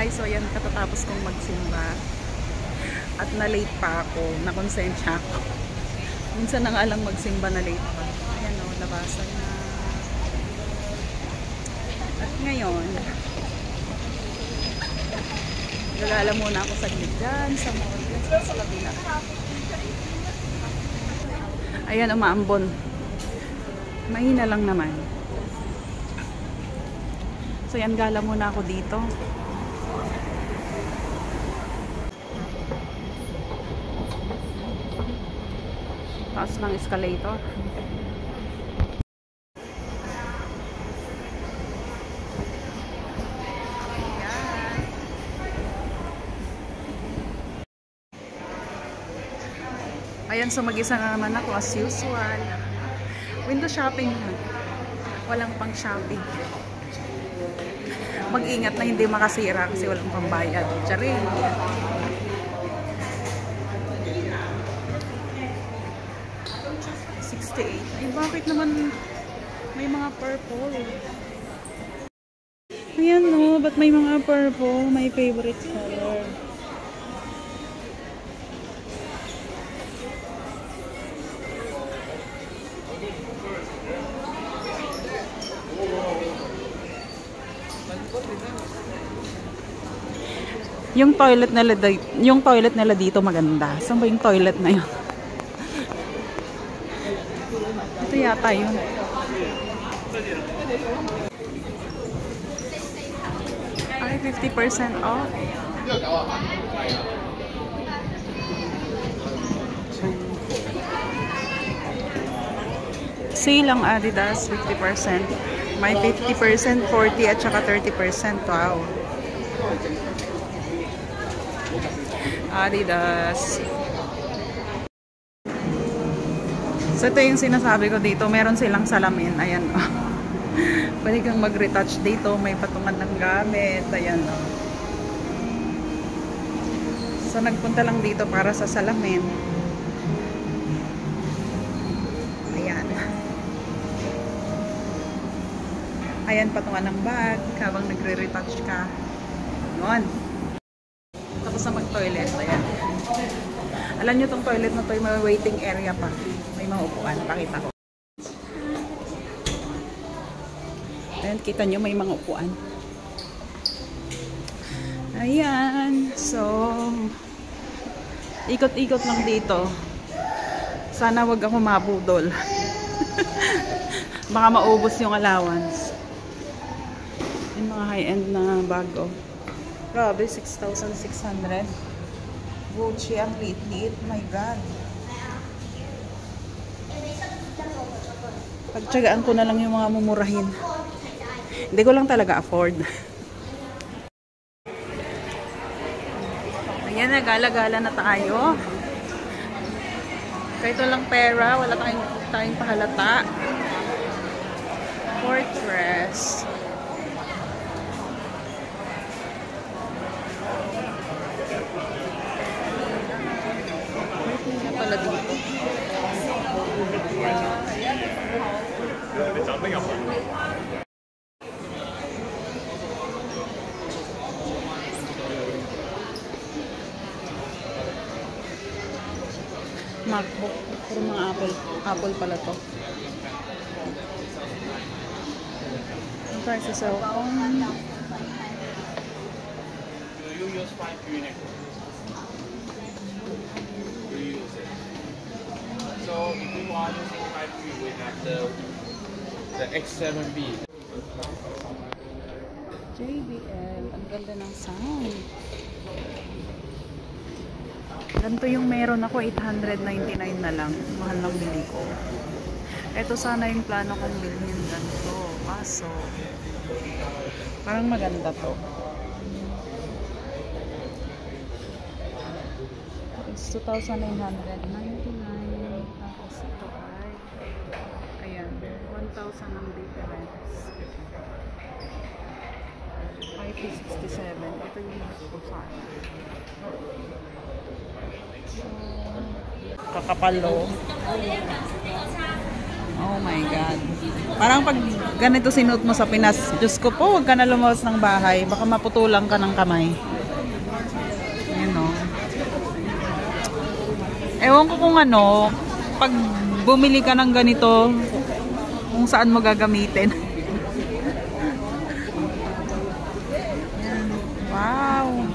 bahay. So yan, katatapos kong magsimba. At na-late pa ako. Nakonsensya ako. Minsan na nga lang magsimba na late pa. Ayan o, labasan na. At ngayon, gagala muna ako sa dyan, sa mall, sa kabila. Ayan, umaambon. Mahina lang naman. So yan, gala muna ako dito. Taas ng escalator. Ayan, so mag-isa na naman ako as usual. Window shopping na. Walang pang shopping. Mag-ingat na hindi makasira kasi walang pambayad. Charing. Ay, bakit naman may mga purple? Ayan no, ba't may mga purple? My favorite color. Yung toilet nila dito maganda. Saan ba yung toilet na yun? Ito yata yun. Ay, 50% off. Sale ang Adidas, 50%. May 50%, 40% at saka 30%. Wow. Adidas. So ito yung sinasabi ko dito, meron silang salamin, ayan o. Pwede kang mag-retouch dito, may patungan ng gamit, ayan o. So nagpunta lang dito para sa salamin. Ayan. Ayan, patungan ng bag, habang nagre-retouch ka. Yun. Tapos na mag-toilet, ayan. Alam nyo tong toilet na to, may waiting area pa. May mga upuan. Pakita ko. Ayan, kita nyo may mga upuan. Ayan. So, ikot-ikot lang dito. Sana wag ako mabudol. Baka maubos yung allowance. Yung mga high-end na bago. Grabe, 6,600. Gucci, ang liit-liit. My God. Pagtsagaan ko na lang yung mga mumurahin. Hindi ko lang talaga afford. Ayan na, gala-gala na tayo. Kahit walang pera, wala tayong pahalata. Fortress. Pala dito. MacBook. Puro mga Apple pala to. Ang price sa cellphone. You use 5 units. So if you are using 5G, we have the X7B. JBL, ang ganda ng sound. Ganito yung meron ako, 899 na lang. Mahal lang bili ko. Ito sana yung plano kong bilhin ganito. Kaso, parang maganda to. It's 2,999. Tapos ito ay, ayan, 1,000 ang difference. IP67. Ito yung gusto ko sana. So, kakapalo. Oh my God. Parang pag ganito sinuot mo sa Pinas, Diyos ko po, huwag ka na lumabas ng bahay. Baka maputulang ka ng kamay. Yun o. Ewan ko kung ano, pag bumili ka ng ganito, kung saan mo gagamitin. Wow!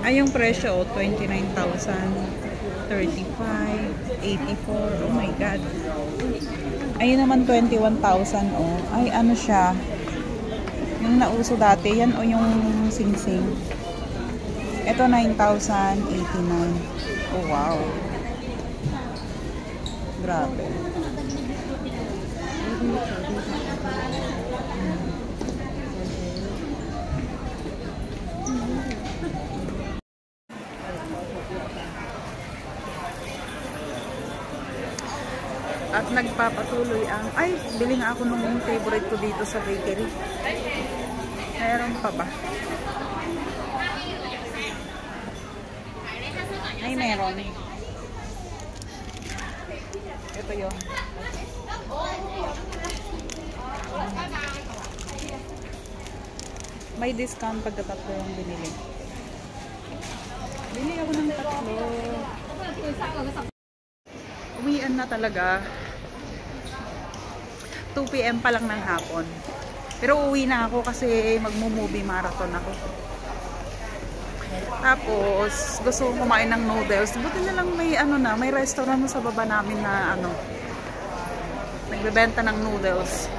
Ay, yung presyo, 29,000, 35, 84. Oh my God. Ayun naman, 21,000. Oh. Ay, ano siya? Yung nauso dati, yan o yung sing-sing. Ito, 9,089. Oh, wow. Grabe. At nagpapatuloy ang... Ay, bili nga ako nung favorite ko dito sa bakery. Mayroon pa ba? Ay, meron. Ito yun. May discount pagka tatlo yung binili. Bili ako ng tatlo. Uwian na talaga. 2 PM pa lang ng hapon. Pero uwi na ako kasi magmo-movie marathon ako. Tapos, gusto kong kumain ng noodles. Buti na lang may ano na, may restaurant sa baba namin na ano, nagbebenta ng noodles.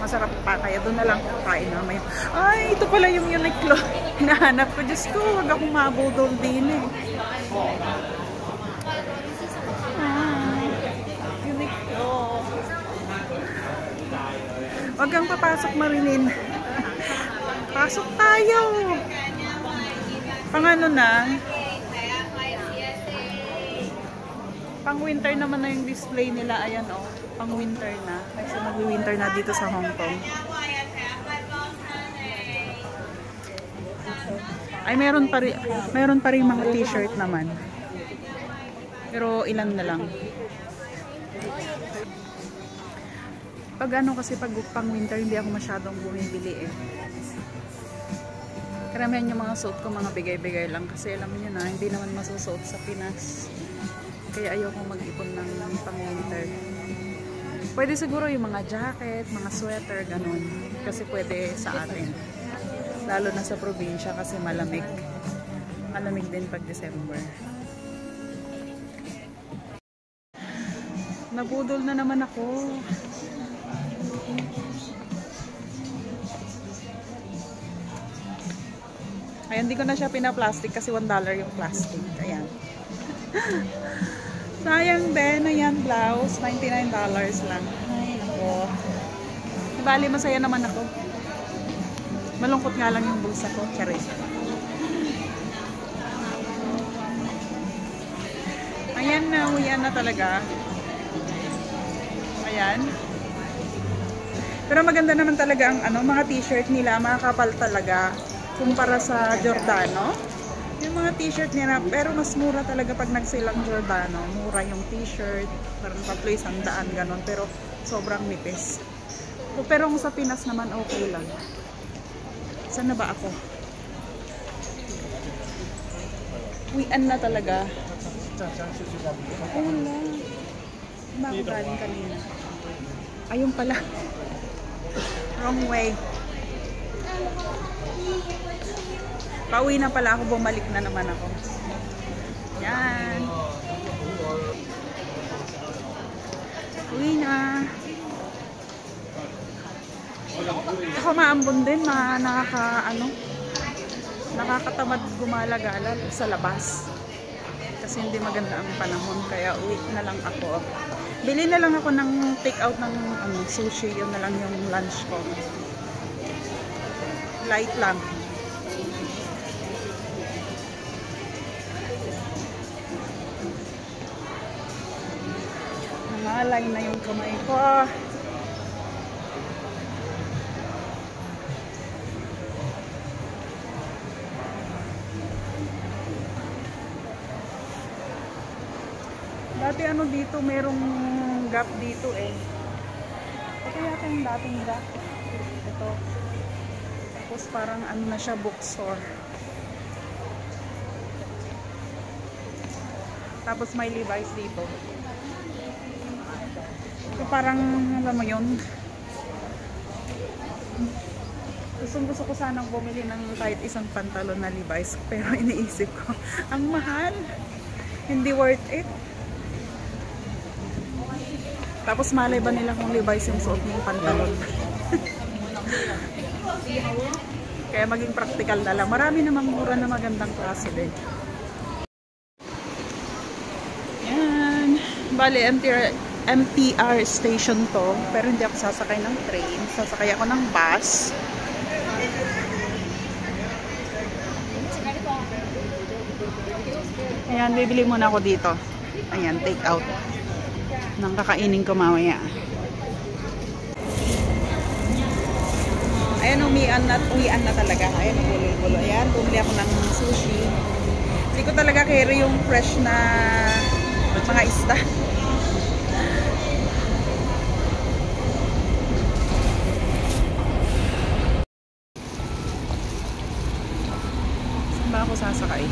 Masarap pa, kaya doon na lang kakain namin. Ay, ito pala yung Uniqlo. Hinahanap ko. Diyos ko, wag akong mabudol din eh. Huwag kang papasok, Marilyn. Pasok tayo. Pang ano na? Pang winter naman na yung display nila. Ayan o. Pang winter na. Kasi mag-winter na dito sa Hong Kong. Ay, meron pa rin mga t-shirt naman. Pero ilan na lang. Pag ano kasi pag pang winter hindi ako masyadong bumibili eh. Karamihan yung mga suot ko mga bigay-bigay lang kasi alam niyo na hindi naman masusuot sa Pinas. Kaya ayoko mag-ipon ng pang winter. Pwede siguro yung mga jacket, mga sweater, ganun. Kasi pwede sa atin. Lalo na sa probinsya kasi malamig. Malamig din pag December. Nabudol na naman ako. Ayan, hindi ko na siya pinaplastic kasi $1 yung plastic. Ayan. Sayang din. Ayan, blouse. $99 lang. Ay, ako. Bali, masaya naman ako. Malungkot nga lang yung bulsa ko. Charis. Ayan na. Uyan na talaga. Ayan. Pero maganda naman talaga ang ano, mga t-shirt nila. Makakapal talaga. Kumpara sa Giordano. Yung mga t-shirt nila, pero mas mura talaga pag nagsilang Giordano. Mura yung t-shirt, parang 300 ganon, pero sobrang nipis. Pero kung sa Pinas naman, okay lang. Saan na ba ako? Uwian na talaga. Wala. Ba ako galing kanina? Ayun pala. Wrong way. Pauwi na pala ako, bumalik na naman ako. Yan. Uwi na. Ako maambon din, nakakatamad gumala-gala sa labas. Kasi hindi maganda ang panahon, kaya uwi na lang ako. Bili na lang ako ng take out ng sushi, yun na lang yung lunch ko. Light lang. Nangalay na yung kamay ko. Dati ano dito, merong gap dito eh. Ito yata yung dating jacket. Ito. Tapos parang ano na siya, bookstore. Tapos may Levi's dito. So parang, alam mo yun, gusto ko sanang bumili ng kahit isang pantalon na Levi's. Pero iniisip ko, ang mahal. Hindi worth it. Tapos malay ba nila kung Levi's yung suot ng pantalon? Kaya maging practical na lang. Marami namang mura na magandang klase din. Yan. Bale, MTR station to. Pero hindi ako sasakay ng train. Sasakay ako ng bus. Ayan, bibili muna ako dito. Ayan, take out. Nang kakainin ko mamaya. Ayan, uwian na talaga. Ayan, bulol-bulo. Ayan, bumili ako ng sushi. Hindi ko talaga carry yung fresh na mga isda. Saan ba ako sasakay?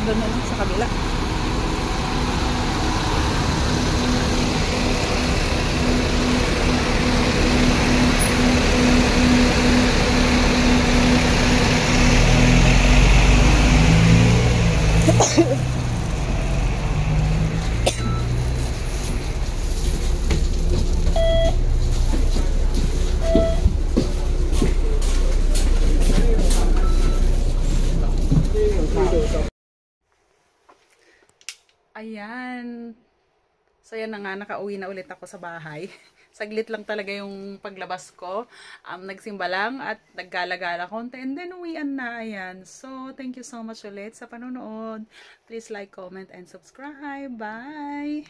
Doon na lang sa kabila. Ayan. So yan na nga, nakauwi na ulit ako sa bahay. Saglit lang talaga yung paglabas ko. Nagsimba lang at naggala-gala konti and then uwian na. Ayan. So thank you so much ulit sa panonood. Please like, comment, and subscribe. Bye!